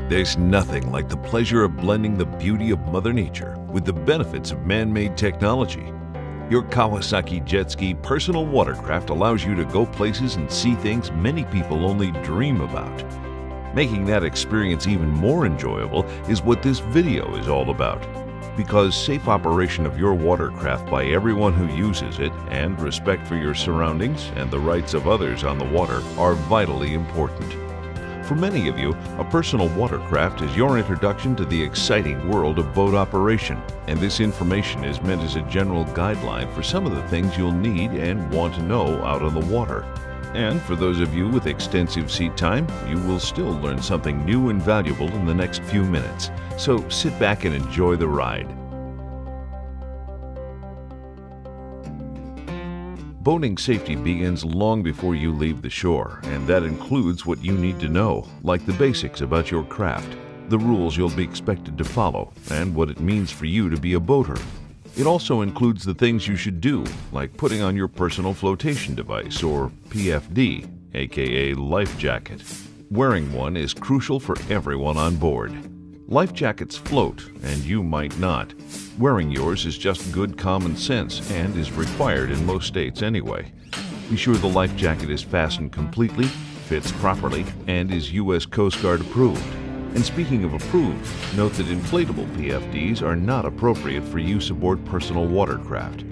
There's nothing like the pleasure of blending the beauty of Mother Nature with the benefits of man-made technology. Your Kawasaki jet ski personal watercraft allows you to go places and see things many people only dream about. Making that experience even more enjoyable is what this video is all about. Because safe operation of your watercraft by everyone who uses it and respect for your surroundings and the rights of others on the water are vitally important. For many of you, a personal watercraft is your introduction to the exciting world of boat operation, and this information is meant as a general guideline for some of the things you'll need and want to know out on the water. And for those of you with extensive seat time, you will still learn something new and valuable in the next few minutes. So sit back and enjoy the ride. Boating safety begins long before you leave the shore, and that includes what you need to know, like the basics about your craft, the rules you'll be expected to follow, and what it means for you to be a boater. It also includes the things you should do, like putting on your personal flotation device, or PFD, aka life jacket. Wearing one is crucial for everyone on board. Life jackets float, and you might not. Wearing yours is just good common sense and is required in most states anyway. Be sure the life jacket is fastened completely, fits properly, and is U.S. Coast Guard approved. And speaking of approved, note that inflatable PFDs are not appropriate for use aboard personal watercraft.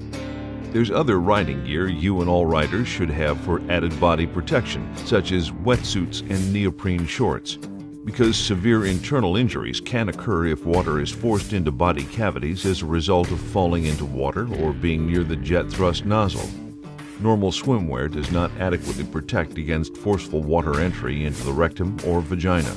There's other riding gear you and all riders should have for added body protection, such as wetsuits and neoprene shorts, because severe internal injuries can occur if water is forced into body cavities as a result of falling into water or being near the jet thrust nozzle. Normal swimwear does not adequately protect against forceful water entry into the rectum or vagina.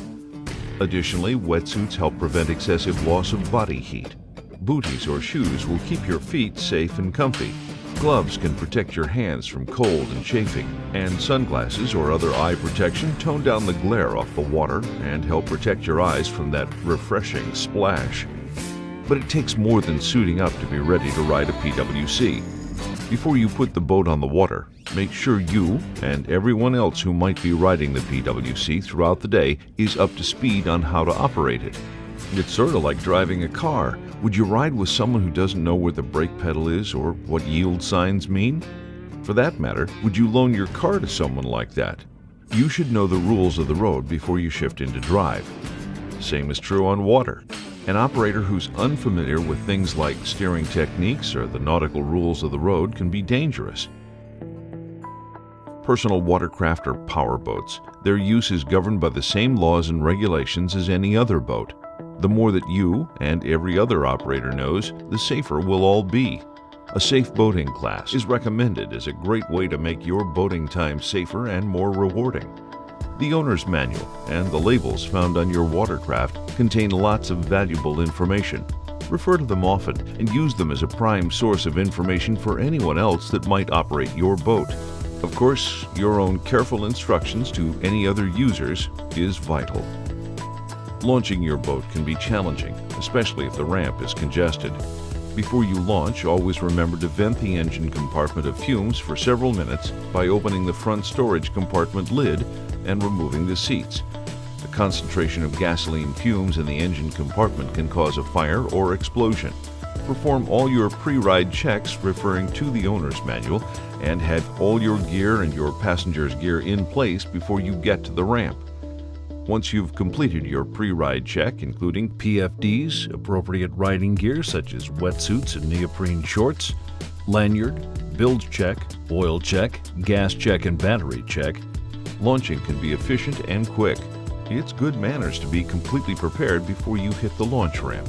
Additionally, wetsuits help prevent excessive loss of body heat. Booties or shoes will keep your feet safe and comfy. Gloves can protect your hands from cold and chafing, and sunglasses or other eye protection tone down the glare off the water and help protect your eyes from that refreshing splash. But it takes more than suiting up to be ready to ride a PWC. Before you put the boat on the water, make sure you and everyone else who might be riding the PWC throughout the day is up to speed on how to operate it. It's sort of like driving a car. Would you ride with someone who doesn't know where the brake pedal is or what yield signs mean? For that matter, would you loan your car to someone like that? You should know the rules of the road before you shift into drive. Same is true on water. An operator who's unfamiliar with things like steering techniques or the nautical rules of the road can be dangerous. Personal watercraft are power boats. Their use is governed by the same laws and regulations as any other boat. The more that you and every other operator knows, the safer we'll all be. A safe boating class is recommended as a great way to make your boating time safer and more rewarding. The owner's manual and the labels found on your watercraft contain lots of valuable information. Refer to them often and use them as a prime source of information for anyone else that might operate your boat. Of course, your own careful instructions to any other users is vital. Launching your boat can be challenging, especially if the ramp is congested. Before you launch, always remember to vent the engine compartment of fumes for several minutes by opening the front storage compartment lid and removing the seats. The concentration of gasoline fumes in the engine compartment can cause a fire or explosion. Perform all your pre-ride checks referring to the owner's manual and have all your gear and your passenger's gear in place before you get to the ramp. Once you've completed your pre-ride check, including PFDs, appropriate riding gear such as wetsuits and neoprene shorts, lanyard, bilge check, oil check, gas check, and battery check, launching can be efficient and quick. It's good manners to be completely prepared before you hit the launch ramp.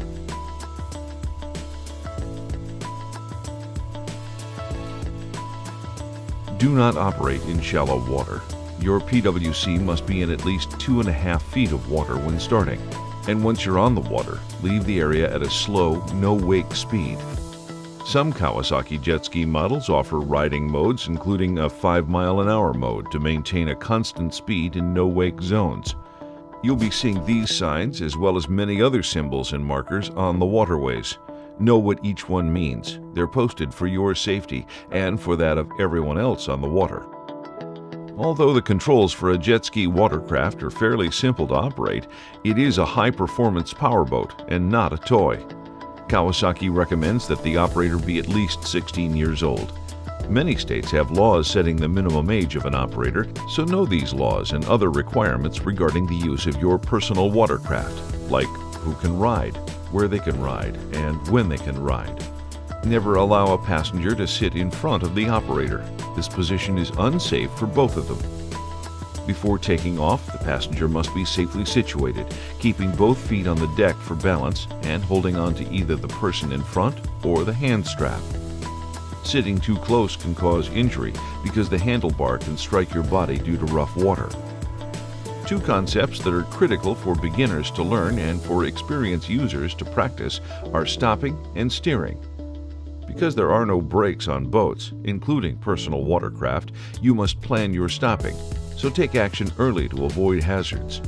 Do not operate in shallow water. Your PWC must be in at least 2.5 feet of water when starting, and once you're on the water, leave the area at a slow, no-wake speed. Some Kawasaki jet ski models offer riding modes, including a 5-mile-an-hour mode to maintain a constant speed in no-wake zones. You'll be seeing these signs as well as many other symbols and markers on the waterways. Know what each one means. They're posted for your safety and for that of everyone else on the water. Although the controls for a jet ski watercraft are fairly simple to operate, it is a high-performance powerboat and not a toy. Kawasaki recommends that the operator be at least 16 years old. Many states have laws setting the minimum age of an operator, so know these laws and other requirements regarding the use of your personal watercraft, like who can ride, where they can ride, and when they can ride. Never allow a passenger to sit in front of the operator. This position is unsafe for both of them. Before taking off, the passenger must be safely situated, keeping both feet on the deck for balance and holding on to either the person in front or the hand strap. Sitting too close can cause injury because the handlebar can strike your body due to rough water. Two concepts that are critical for beginners to learn and for experienced users to practice are stopping and steering. Because there are no brakes on boats, including personal watercraft, you must plan your stopping, so take action early to avoid hazards.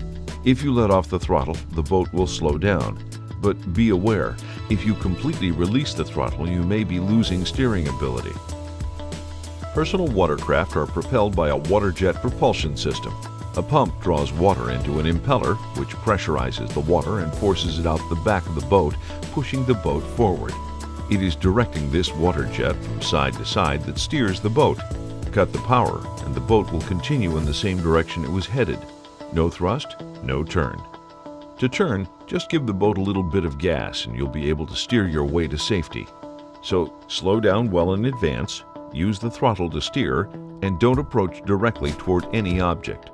If you let off the throttle, the boat will slow down. But be aware, if you completely release the throttle, you may be losing steering ability. Personal watercraft are propelled by a water jet propulsion system. A pump draws water into an impeller, which pressurizes the water and forces it out the back of the boat, pushing the boat forward. It is directing this water jet from side to side that steers the boat. Cut the power, and the boat will continue in the same direction it was headed. No thrust, no turn. To turn, just give the boat a little bit of gas and you'll be able to steer your way to safety. So slow down well in advance, use the throttle to steer, and don't approach directly toward any object.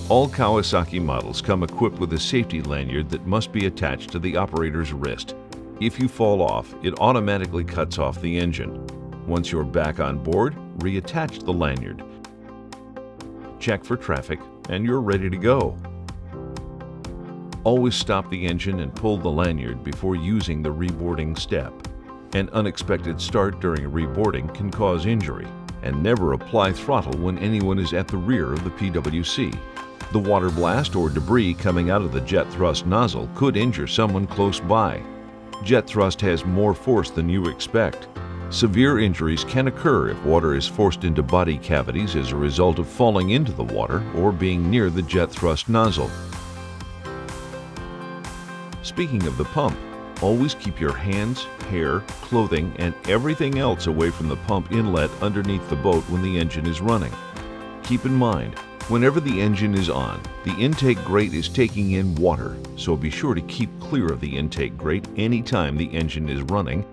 All Kawasaki models come equipped with a safety lanyard that must be attached to the operator's wrist. If you fall off, it automatically cuts off the engine. Once you're back on board, reattach the lanyard. Check for traffic, and you're ready to go. Always stop the engine and pull the lanyard before using the reboarding step. An unexpected start during reboarding can cause injury, and never apply throttle when anyone is at the rear of the PWC. The water blast or debris coming out of the jet thrust nozzle could injure someone close by. Jet thrust has more force than you expect. Severe injuries can occur if water is forced into body cavities as a result of falling into the water or being near the jet thrust nozzle. Speaking of the pump, always keep your hands, hair, clothing, and everything else away from the pump inlet underneath the boat when the engine is running. Keep in mind, whenever the engine is on, the intake grate is taking in water, so be sure to keep clear of the intake grate anytime the engine is running.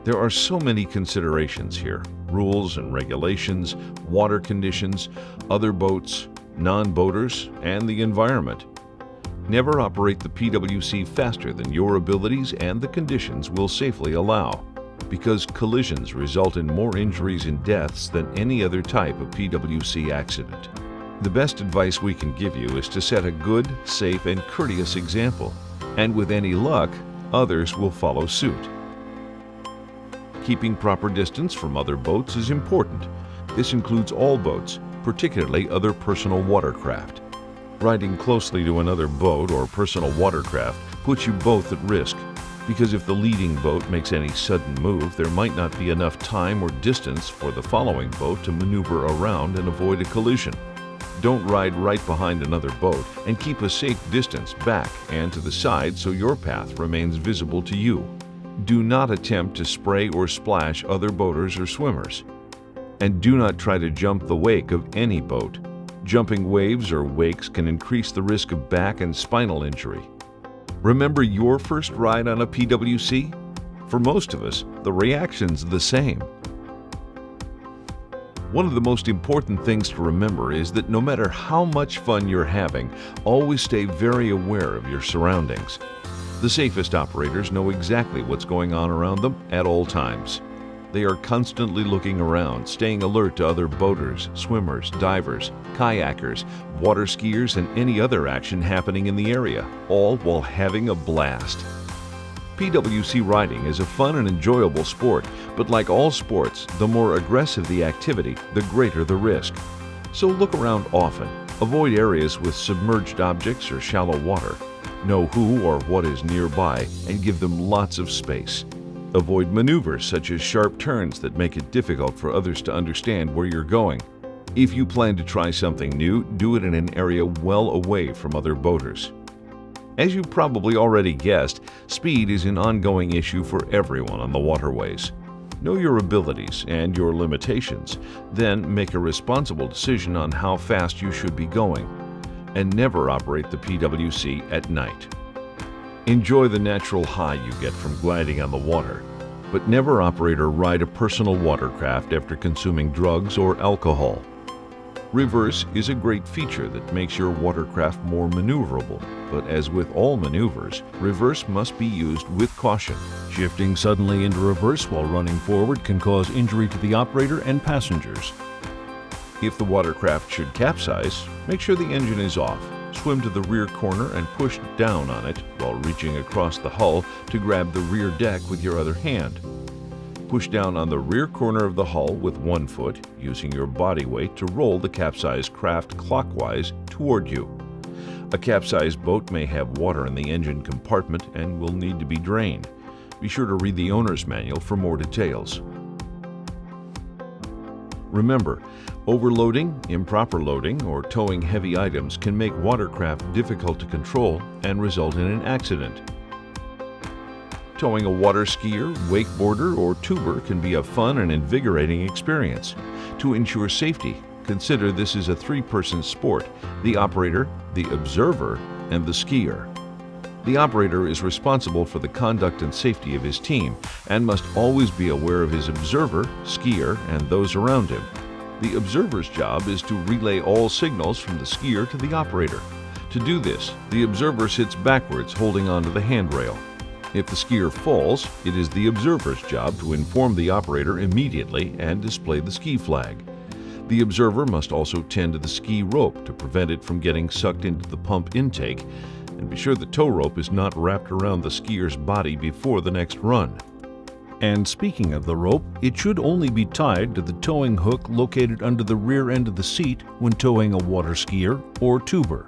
There are so many considerations here: rules and regulations, water conditions, other boats, non-boaters, and the environment. Never operate the PWC faster than your abilities and the conditions will safely allow, because collisions result in more injuries and deaths than any other type of PWC accident. The best advice we can give you is to set a good, safe, and courteous example, and with any luck, others will follow suit. Keeping proper distance from other boats is important. This includes all boats, particularly other personal watercraft. Riding closely to another boat or personal watercraft puts you both at risk, because if the leading boat makes any sudden move, there might not be enough time or distance for the following boat to maneuver around and avoid a collision. Don't ride right behind another boat, and keep a safe distance back and to the side so your path remains visible to you. Do not attempt to spray or splash other boaters or swimmers. And do not try to jump the wake of any boat. Jumping waves or wakes can increase the risk of back and spinal injury. Remember your first ride on a PWC? For most of us, the reaction's the same. One of the most important things to remember is that no matter how much fun you're having, always stay very aware of your surroundings. The safest operators know exactly what's going on around them at all times. They are constantly looking around, staying alert to other boaters, swimmers, divers, kayakers, water skiers, and any other action happening in the area, all while having a blast. PWC riding is a fun and enjoyable sport, but like all sports, the more aggressive the activity, the greater the risk. So look around often, avoid areas with submerged objects or shallow water. Know who or what is nearby and give them lots of space. Avoid maneuvers such as sharp turns that make it difficult for others to understand where you're going. If you plan to try something new, do it in an area well away from other boaters. As you probably already guessed, speed is an ongoing issue for everyone on the waterways. Know your abilities and your limitations, then make a responsible decision on how fast you should be going, and never operate the PWC at night. Enjoy the natural high you get from gliding on the water, but never operate or ride a personal watercraft after consuming drugs or alcohol. Reverse is a great feature that makes your watercraft more maneuverable, but as with all maneuvers, reverse must be used with caution. Shifting suddenly into reverse while running forward can cause injury to the operator and passengers. If the watercraft should capsize, make sure the engine is off. Swim to the rear corner and push down on it while reaching across the hull to grab the rear deck with your other hand. Push down on the rear corner of the hull with one foot, using your body weight to roll the capsized craft clockwise toward you. A capsized boat may have water in the engine compartment and will need to be drained. Be sure to read the owner's manual for more details. Remember, overloading, improper loading, or towing heavy items can make watercraft difficult to control and result in an accident. Towing a water skier, wakeboarder, or tuber can be a fun and invigorating experience. To ensure safety, consider this is a three-person sport: the operator, the observer, and the skier. The operator is responsible for the conduct and safety of his team and must always be aware of his observer, skier, and those around him. The observer's job is to relay all signals from the skier to the operator. To do this, the observer sits backwards holding onto the handrail. If the skier falls, it is the observer's job to inform the operator immediately and display the ski flag. The observer must also tend to the ski rope to prevent it from getting sucked into the pump intake, and be sure the tow rope is not wrapped around the skier's body before the next run. And speaking of the rope, it should only be tied to the towing hook located under the rear end of the seat when towing a water skier or tuber.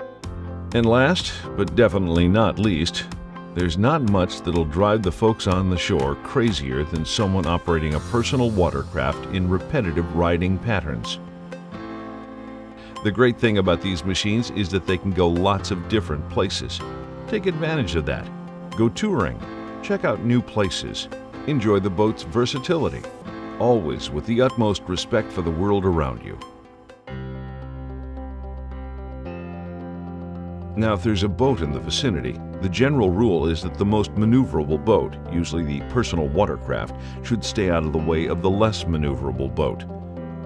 And last, but definitely not least, there's not much that'll drive the folks on the shore crazier than someone operating a personal watercraft in repetitive riding patterns. The great thing about these machines is that they can go lots of different places. Take advantage of that. Go touring. Check out new places. Enjoy the boat's versatility, always with the utmost respect for the world around you. Now, if there's a boat in the vicinity, the general rule is that the most maneuverable boat, usually the personal watercraft, should stay out of the way of the less maneuverable boat.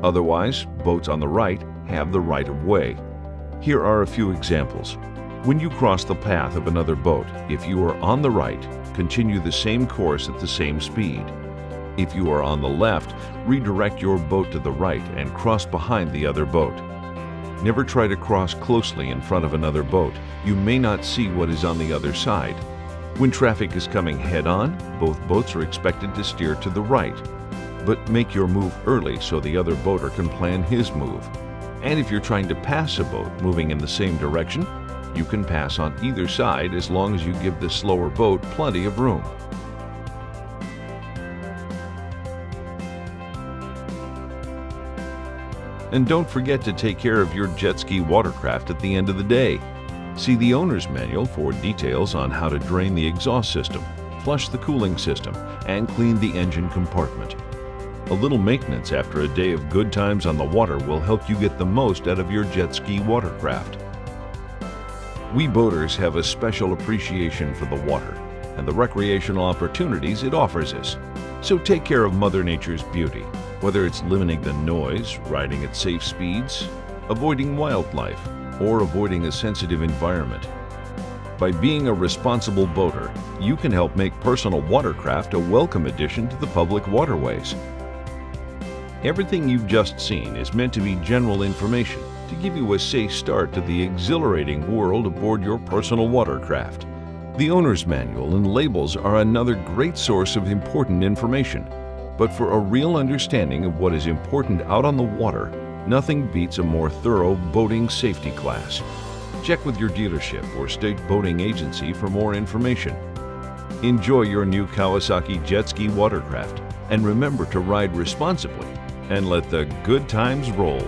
Otherwise, boats on the right have the right of way. Here are a few examples. When you cross the path of another boat, if you are on the right, continue the same course at the same speed. If you are on the left, redirect your boat to the right and cross behind the other boat. Never try to cross closely in front of another boat. You may not see what is on the other side. When traffic is coming head-on, both boats are expected to steer to the right. But make your move early so the other boater can plan his move. And if you're trying to pass a boat moving in the same direction, you can pass on either side as long as you give the slower boat plenty of room. And don't forget to take care of your jet ski watercraft at the end of the day. See the owner's manual for details on how to drain the exhaust system, flush the cooling system, and clean the engine compartment. A little maintenance after a day of good times on the water will help you get the most out of your jet ski watercraft. We boaters have a special appreciation for the water and the recreational opportunities it offers us. So take care of Mother Nature's beauty, whether it's limiting the noise, riding at safe speeds, avoiding wildlife, or avoiding a sensitive environment. By being a responsible boater, you can help make personal watercraft a welcome addition to the public waterways. Everything you've just seen is meant to be general information to give you a safe start to the exhilarating world aboard your personal watercraft. The owner's manual and labels are another great source of important information, but for a real understanding of what is important out on the water, nothing beats a more thorough boating safety class. Check with your dealership or state boating agency for more information. Enjoy your new Kawasaki jet ski watercraft, and remember to ride responsibly and let the good times roll.